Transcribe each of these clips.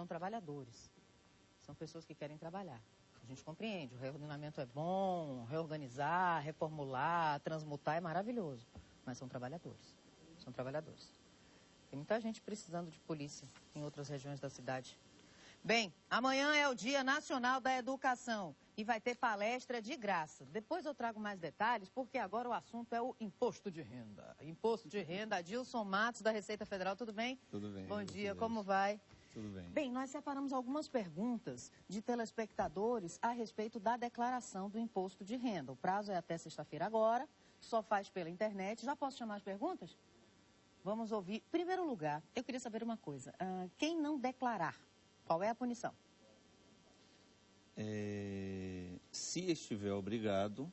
são trabalhadores. São pessoas que querem trabalhar. A gente compreende, o reordenamento é bom, reorganizar, reformular, transmutar é maravilhoso. Mas são trabalhadores. São trabalhadores. Tem muita gente precisando de polícia em outras regiões da cidade. Bem, amanhã é o Dia Nacional da Educação e vai ter palestra de graça. Depois eu trago mais detalhes, porque agora o assunto é o imposto de renda. Imposto de renda, Adilson Matos, da Receita Federal, tudo bem? Tudo bem. Bom dia, como vai? Tudo bem. Bem, nós separamos algumas perguntas de telespectadores a respeito da declaração do imposto de renda. O prazo é até sexta-feira agora, só faz pela internet. Já posso chamar as perguntas? Vamos ouvir. Em primeiro lugar, eu queria saber uma coisa. Quem não declarar, qual é a punição? Se estiver obrigado,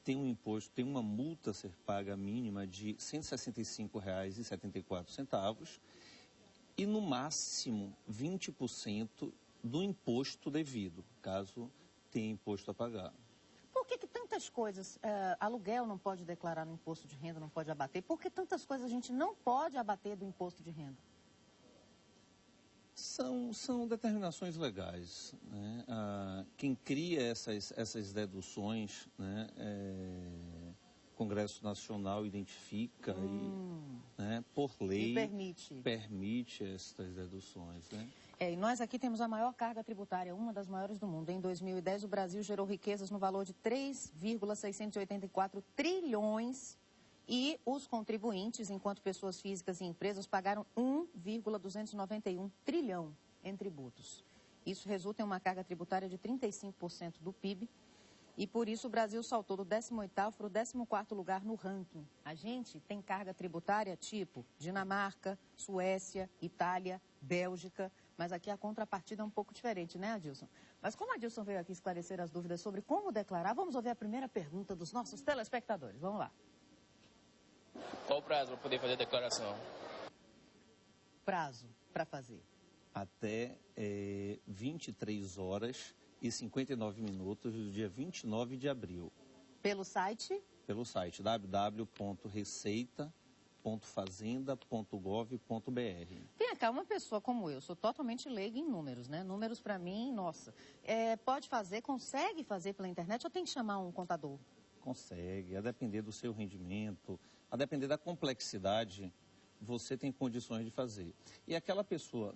tem um imposto, tem uma multa a ser paga mínima de R$ 165,74 e, no máximo, 20% do imposto devido, caso tenha imposto a pagar. Por que tantas coisas, aluguel não pode declarar no imposto de renda, não pode abater? Por que tantas coisas a gente não pode abater do imposto de renda? São determinações legais, né? Quem cria essas deduções, né, o Congresso Nacional identifica e, né, por lei, permite essas deduções, né? E nós aqui temos a maior carga tributária, uma das maiores do mundo. Em 2010, o Brasil gerou riquezas no valor de 3,684 trilhões e os contribuintes, enquanto pessoas físicas e empresas, pagaram 1,291 trilhão em tributos. Isso resulta em uma carga tributária de 35% do PIB e, por isso, o Brasil saltou do 18º para o 14º lugar no ranking. A gente tem carga tributária tipo Dinamarca, Suécia, Itália, Bélgica, mas aqui a contrapartida é um pouco diferente, né, Adilson? Mas como a Adilson veio aqui esclarecer as dúvidas sobre como declarar, vamos ouvir a primeira pergunta dos nossos telespectadores. Vamos lá. Qual o prazo para poder fazer a declaração? Prazo para fazer? Até 23 horas e 59 minutos do dia 29 de abril. Pelo site? Pelo site www.receita.fazenda.gov.br. Vem cá, uma pessoa como eu, sou totalmente leiga em números, né? Números para mim, nossa. Pode fazer, consegue fazer pela internet ou tem que chamar um contador? Consegue, a depender do seu rendimento, a depender da complexidade, você tem condições de fazer. E aquela pessoa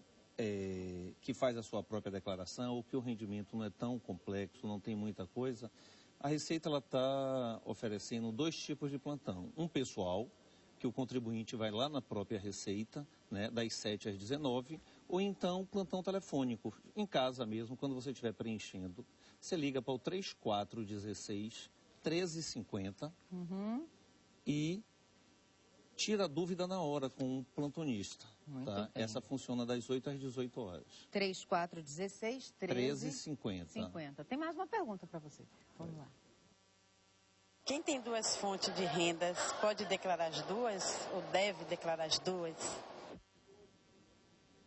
que faz a sua própria declaração, ou que o rendimento não é tão complexo, não tem muita coisa, a Receita está oferecendo 2 tipos de plantão. Um pessoal, que o contribuinte vai lá na própria Receita, né, das 7 às 19, ou então plantão telefônico, em casa mesmo, quando você estiver preenchendo. Você liga para o 3416 1350 e tira a dúvida na hora com o plantonista. Tá? Essa funciona das 8 às 18 horas. 3416 1350. Tem mais uma pergunta para você. Vamos lá. Quem tem 2 fontes de rendas pode declarar as duas ou deve declarar as duas?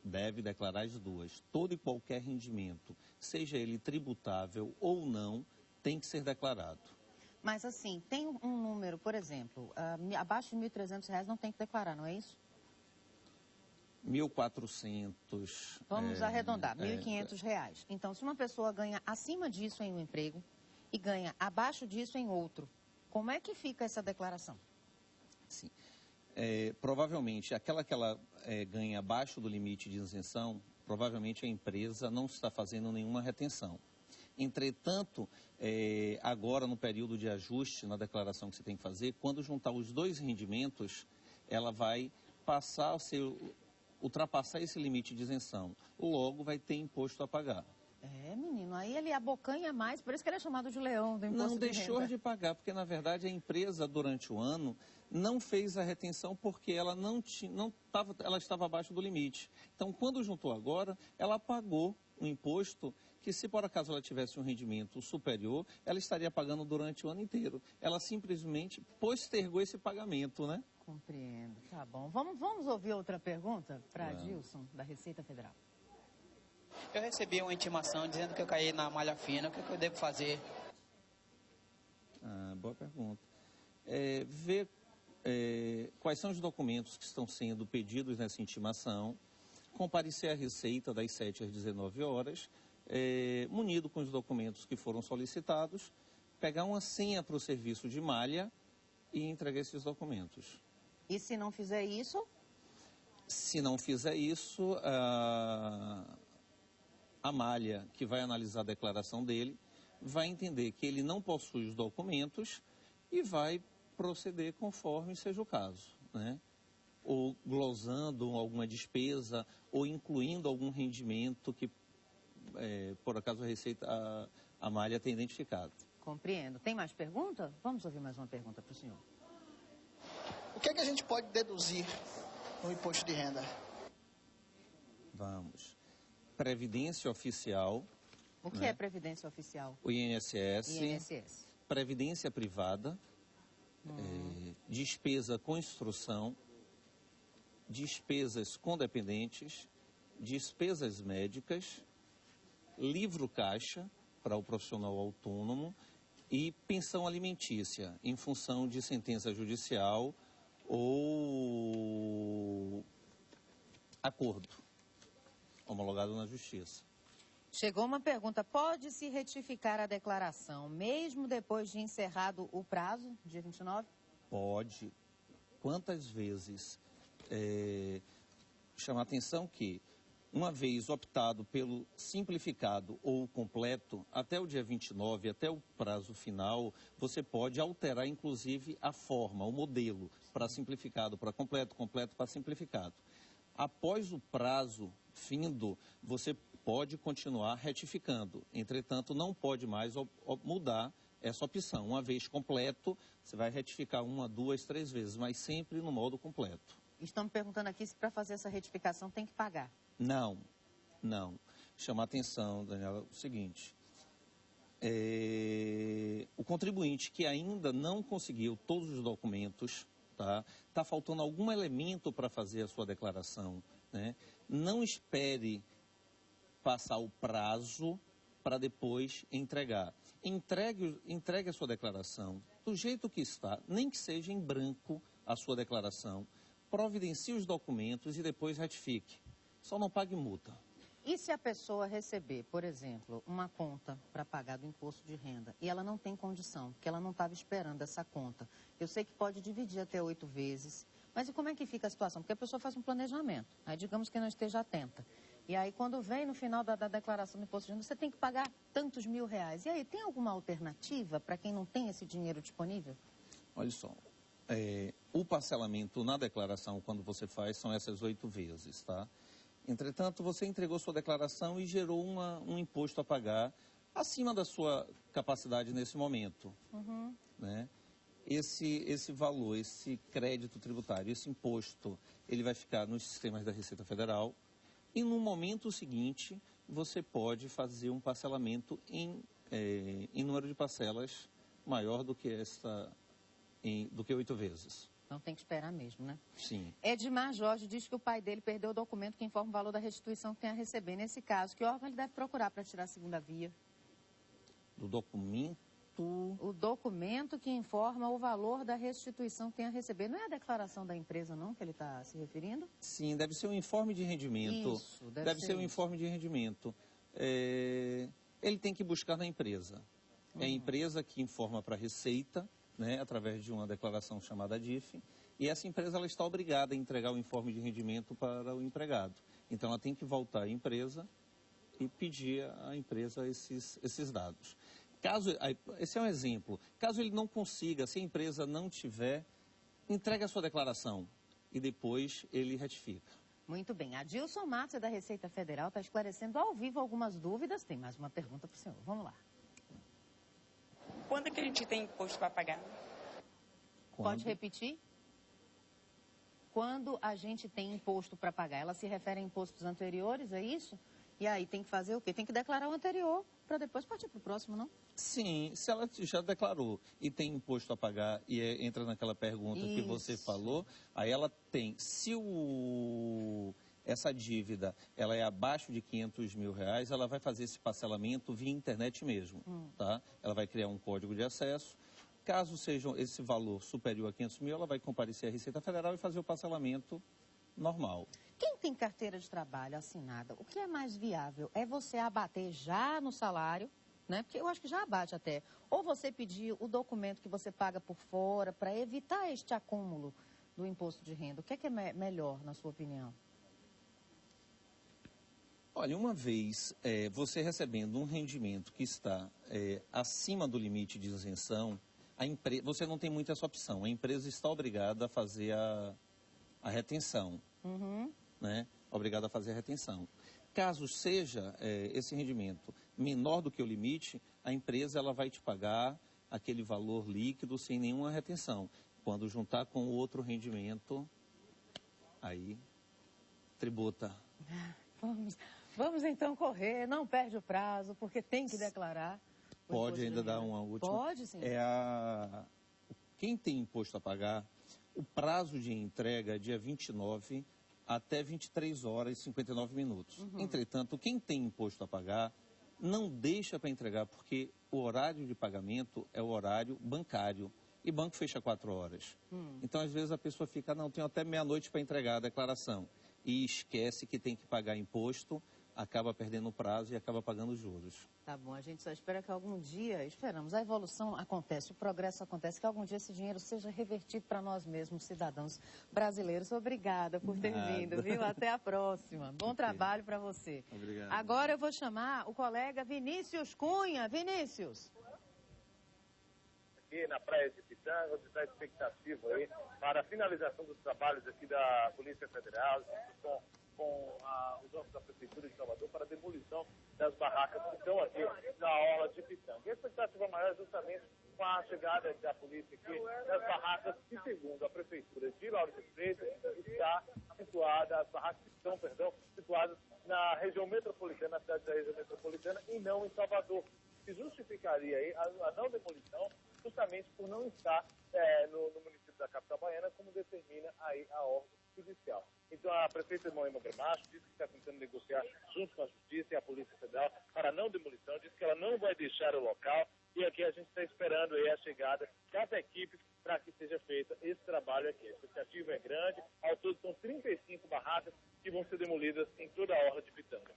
Deve declarar as duas. Todo e qualquer rendimento, seja ele tributável ou não, tem que ser declarado. Mas assim, tem um número, por exemplo, abaixo de R$ 1.300 não tem que declarar, não é isso? 1.400. Vamos arredondar, R$ 1.500. Então, se uma pessoa ganha acima disso em um emprego e ganha abaixo disso em outro, como é que fica essa declaração? Sim. Provavelmente, aquela que ela ganha abaixo do limite de isenção, provavelmente a empresa não está fazendo nenhuma retenção. Entretanto, agora no período de ajuste na declaração que você tem que fazer, quando juntar os 2 rendimentos, ela vai passar ultrapassar esse limite de isenção. Logo vai ter imposto a pagar. Menino, aí ele abocanha mais, por isso que ele é chamado de leão do imposto de renda. Não deixou de pagar, porque na verdade a empresa durante o ano não fez a retenção porque ela ela estava abaixo do limite. Então, quando juntou agora, ela pagou o imposto que, se por acaso ela tivesse um rendimento superior, ela estaria pagando durante o ano inteiro. Ela simplesmente postergou esse pagamento, né? Compreendo, tá bom. Vamos ouvir outra pergunta para a Adilson, da Receita Federal. Eu recebi uma intimação dizendo que eu caí na malha fina. O que eu devo fazer? Boa pergunta. Ver quais são os documentos que estão sendo pedidos nessa intimação, comparecer à Receita das 7 às 19 horas, munido com os documentos que foram solicitados, pegar uma senha para o serviço de malha e entregar esses documentos. E se não fizer isso? Se não fizer isso, a malha que vai analisar a declaração dele vai entender que ele não possui os documentos e vai proceder conforme seja o caso, né? Ou glosando alguma despesa, ou incluindo algum rendimento que, por acaso, a malha tem identificado. Compreendo. Tem mais pergunta? Vamos ouvir mais uma pergunta para o senhor. O que é que a gente pode deduzir no imposto de renda? Vamos. Previdência oficial. O que é previdência oficial? O INSS. INSS. Previdência privada. Despesa com instrução. Despesas com dependentes. Despesas médicas. Livro caixa para o profissional autônomo. E pensão alimentícia, em função de sentença judicial ou acordo homologado na Justiça. Chegou uma pergunta. Pode-se retificar a declaração, mesmo depois de encerrado o prazo, dia 29? Pode. Quantas vezes? Chama a atenção que, uma vez optado pelo simplificado ou completo, até o dia 29, até o prazo final, você pode alterar, inclusive, a forma, o modelo, para simplificado, para completo, completo para simplificado. Após o prazo findo, você pode continuar retificando. Entretanto, não pode mais mudar essa opção. Uma vez completo, você vai retificar 1, 2, 3 vezes, mas sempre no modo completo. Estão me perguntando aqui se para fazer essa retificação tem que pagar. Não. Chama a atenção, Daniela, o seguinte. O contribuinte que ainda não conseguiu todos os documentos, tá faltando algum elemento para fazer a sua declaração, né? Não espere passar o prazo para depois entregar. Entregue a sua declaração do jeito que está, nem que seja em branco a sua declaração. Providencie os documentos e depois retifique. Só não pague multa. E se a pessoa receber, por exemplo, uma conta para pagar do imposto de renda e ela não tem condição, porque ela não estava esperando essa conta? Eu sei que pode dividir até 8 vezes, mas e como é que fica a situação? Porque a pessoa faz um planejamento, aí digamos que não esteja atenta. E aí quando vem no final da declaração do imposto de renda, você tem que pagar tantos R$1.000. E aí, tem alguma alternativa para quem não tem esse dinheiro disponível? Olha só. O parcelamento na declaração, quando você faz, são essas 8 vezes, tá? Entretanto, você entregou sua declaração e gerou um imposto a pagar acima da sua capacidade nesse momento, né? Esse valor, esse crédito tributário, esse imposto, ele vai ficar nos sistemas da Receita Federal e no momento seguinte você pode fazer um parcelamento em número de parcelas maior do que do que 8 vezes. Então tem que esperar mesmo, né? Sim. Edmar Jorge diz que o pai dele perdeu o documento que informa o valor da restituição que tem a receber. Nesse caso, que órgão ele deve procurar para tirar a segunda via? Do documento? O documento que informa o valor da restituição que tem a receber. Não é a declaração da empresa, não, que ele está se referindo? Sim, deve ser um informe de rendimento. Isso, deve ser um informe de rendimento. Ele tem que buscar na empresa. É a empresa que informa para a Receita, né, através de uma declaração chamada DIF, e essa empresa ela está obrigada a entregar o informe de rendimento para o empregado. Então, ela tem que voltar à empresa e pedir à empresa esses dados. Esse é um exemplo. Caso ele não consiga, se a empresa não tiver, entregue a sua declaração e depois ele retifica. Muito bem. Adilson Matos, da Receita Federal, está esclarecendo ao vivo algumas dúvidas. Tem mais uma pergunta para o senhor. Vamos lá. Quando é que a gente tem imposto para pagar? Pode repetir? Quando a gente tem imposto para pagar, ela se refere a impostos anteriores, é isso? E aí tem que fazer o quê? Tem que declarar o anterior para depois partir para o próximo, não? Sim, se ela já declarou e tem imposto a pagar e entra naquela pergunta que você falou, aí ela tem, se essa dívida ela é abaixo de R$500 mil, ela vai fazer esse parcelamento via internet mesmo, tá? Ela vai criar um código de acesso. Caso seja esse valor superior a R$500 mil, ela vai comparecer à Receita Federal e fazer o parcelamento normal. Quem tem carteira de trabalho assinada, o que é mais viável? É você abater já no salário, né? Porque eu acho que já abate até. Ou você pedir o documento que você paga por fora para evitar este acúmulo do imposto de renda. O que é melhor, na sua opinião? Olha, uma vez você recebendo um rendimento que está acima do limite de isenção, você não tem muita essa opção. A empresa está obrigada a fazer a retenção. Né? Obrigada a fazer a retenção. Caso seja esse rendimento menor do que o limite, a empresa ela vai te pagar aquele valor líquido sem nenhuma retenção. Quando juntar com o outro rendimento, aí tributa. Vamos então correr, não perde o prazo, porque tem que declarar. Pode ainda dar uma última? Pode, sim. Quem tem imposto a pagar, o prazo de entrega é dia 29 até 23 horas e 59 minutos. Entretanto, quem tem imposto a pagar, não deixa para entregar, porque o horário de pagamento é o horário bancário. E banco fecha 4 horas. Então, às vezes, a pessoa fica, não, tenho até meia-noite para entregar a declaração. E esquece que tem que pagar imposto, acaba perdendo o prazo e acaba pagando juros. Tá bom, a gente só espera que algum dia, esperamos, a evolução acontece, o progresso acontece, que algum dia esse dinheiro seja revertido para nós mesmos, cidadãos brasileiros. Obrigada por ter vindo, viu? Até a próxima. Bom trabalho para você. Obrigado. Agora eu vou chamar o colega Vinícius Cunha. Vinícius. Aqui na praia de Pitanga, onde está a expectativa aí para a finalização dos trabalhos aqui da Polícia Federal, com os órgãos da Prefeitura de Salvador, para a demolição das barracas que estão aqui na orla de Pitanga. E a expectativa maior é justamente com a chegada da polícia aqui das barracas que, segundo a Prefeitura de Lauro de Freitas, está situada, as barracas estão, situadas na região metropolitana, na cidade da região metropolitana, e não em Salvador, que justificaria aí a não demolição, justamente por não estar no município da capital baiana, como determina aí a ordem judicial. Então, a prefeita Moema Gramacho disse que está tentando negociar junto com a Justiça e a Polícia Federal para a não demolição, disse que ela não vai deixar o local, e aqui a gente está esperando aí a chegada das equipes para que seja feito esse trabalho aqui. A expectativa é grande, ao todo são 35 barracas que vão ser demolidas em toda a orla de Pitanga.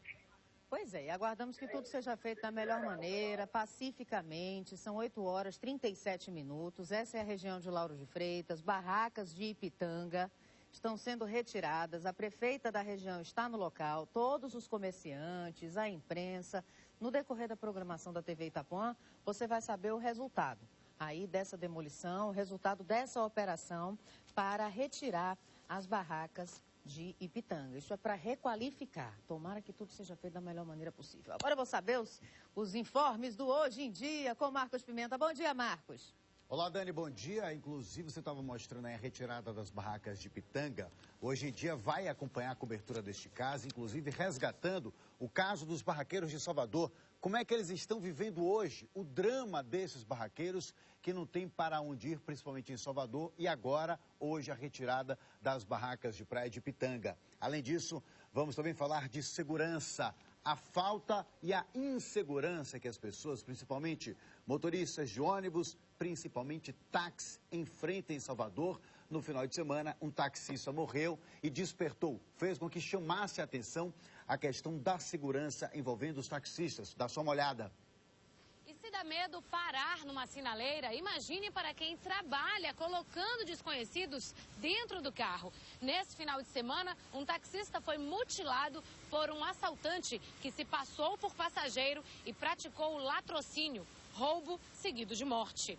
Pois é, e aguardamos que tudo seja feito da melhor maneira, pacificamente. São 8 horas e 37 minutos. Essa é a região de Lauro de Freitas, barracas de Ipitanga estão sendo retiradas. A prefeita da região está no local, todos os comerciantes, a imprensa. No decorrer da programação da TV Itapuã, você vai saber o resultado aí dessa demolição, o resultado dessa operação para retirar as barracas de Ipitanga. Isso é para requalificar. Tomara que tudo seja feito da melhor maneira possível. Agora eu vou saber os informes do Hoje em Dia com Marcos Pimenta. Bom dia, Marcos. Olá, Dani, bom dia. Inclusive, você estava mostrando aí a retirada das barracas de Pitanga. Hoje em Dia vai acompanhar a cobertura deste caso, inclusive resgatando o caso dos barraqueiros de Salvador. Como é que eles estão vivendo hoje? O drama desses barraqueiros que não tem para onde ir, principalmente em Salvador, e agora, hoje, a retirada das barracas de praia de Pitanga. Além disso, vamos também falar de segurança, a falta e a insegurança que as pessoas, principalmente motoristas de ônibus, principalmente táxi, enfrentam em Salvador. No final de semana, um taxista morreu e despertou, fez com que chamasse a atenção a questão da segurança envolvendo os taxistas. Dá só uma olhada. E se dá medo parar numa sinaleira, imagine para quem trabalha colocando desconhecidos dentro do carro. Nesse final de semana, um taxista foi mutilado por um assaltante que se passou por passageiro e praticou latrocínio, roubo seguido de morte.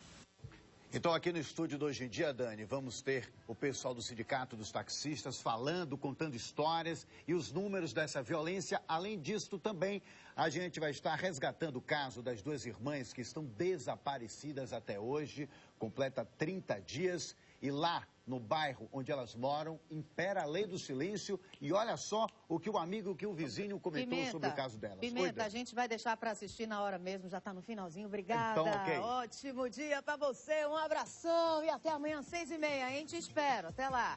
Então, aqui no estúdio do Hoje em Dia, Dani, vamos ter o pessoal do Sindicato dos Taxistas falando, contando histórias e os números dessa violência. Além disso, também a gente vai estar resgatando o caso das duas irmãs que estão desaparecidas até hoje, completa 30 dias. E lá, no bairro onde elas moram, impera a lei do silêncio. E olha só o que o amigo, o que o vizinho comentou sobre o caso delas. Pimenta, a gente vai deixar para assistir na hora mesmo, já está no finalzinho. Obrigada. Então, okay. Ótimo dia para você, um abração e até amanhã às 6h30, hein? Te espero. Até lá.